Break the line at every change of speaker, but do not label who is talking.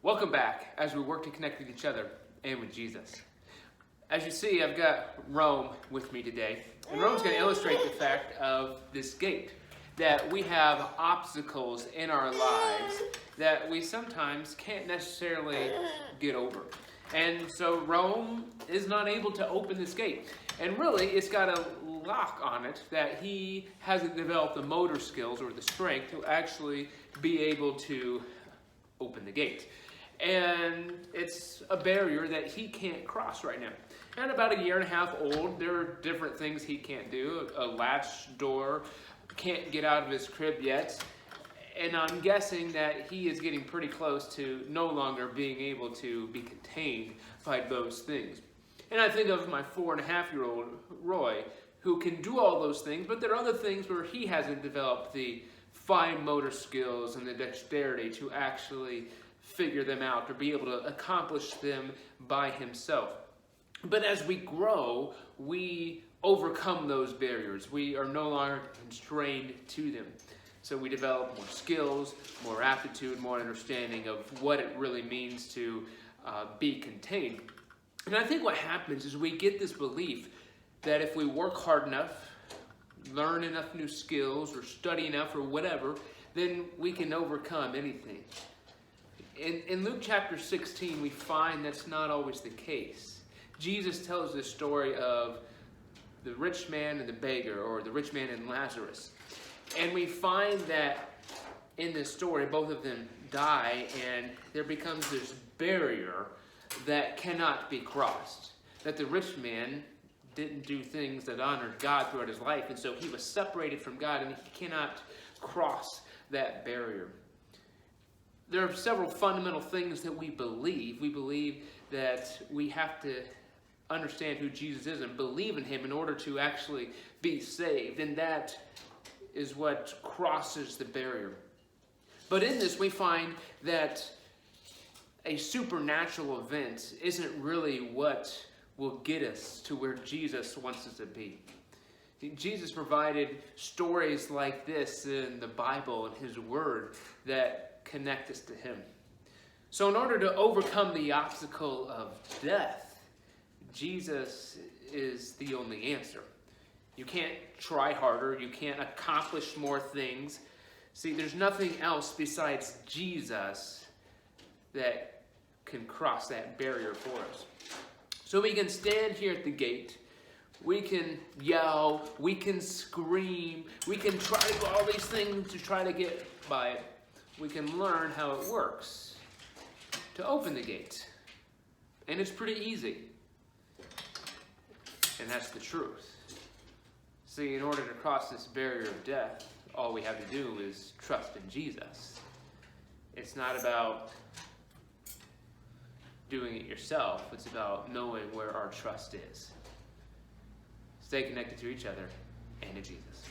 Welcome back as we work to connect with each other and with Jesus. As you see, I've got Rome with me today, and Rome's going to illustrate the fact of this gate, that we have obstacles in our lives that we sometimes can't necessarily get over. And so Rome is not able to open this gate. And really, it's got a lock on it that he hasn't developed the motor skills or the strength to actually be able to open the gate. And it's a barrier that he can't cross right now. And about 1.5 years old, there are different things he can't do. A latch door, can't get out of his crib yet. And I'm guessing that he is getting pretty close to no longer being able to be contained by those things. And I think of my 4.5-year-old Roy, who can do all those things, but there are other things where he hasn't developed the fine motor skills and the dexterity to actually figure them out or be able to accomplish them by himself. But as we grow, we overcome those barriers. We are no longer constrained to them. So we develop more skills, more aptitude, more understanding of what it really means to be contained. And I think what happens is we get this belief that if we work hard enough, learn enough new skills, or study enough, or whatever, then we can overcome anything. In Luke chapter 16, we find that's not always the case. Jesus tells this story of the rich man and the beggar, or the rich man and Lazarus. And we find that in this story, both of them die, and there becomes this barrier that cannot be crossed. That the rich man didn't do things that honored God throughout his life, and so he was separated from God, and he cannot cross that barrier. There are several fundamental things that we believe. We believe that we have to understand who Jesus is and believe in him in order to actually be saved, and that is what crosses the barrier. But in this, we find that a supernatural event isn't really what will get us to where Jesus wants us to be. Jesus provided stories like this in the Bible and his word that connect us to him. So in order to overcome the obstacle of death, Jesus is the only answer. You can't try harder. You can't accomplish more things. See, there's nothing else besides Jesus that can cross that barrier for us. So we can stand here at the gate. We can yell. We can scream. We can try to do all these things to try to get by it. We can learn how it works to open the gate. And it's pretty easy. And that's the truth. See, in order to cross this barrier of death, all we have to do is trust in Jesus. It's not about doing it yourself. It's about knowing where our trust is. Stay connected to each other and to Jesus.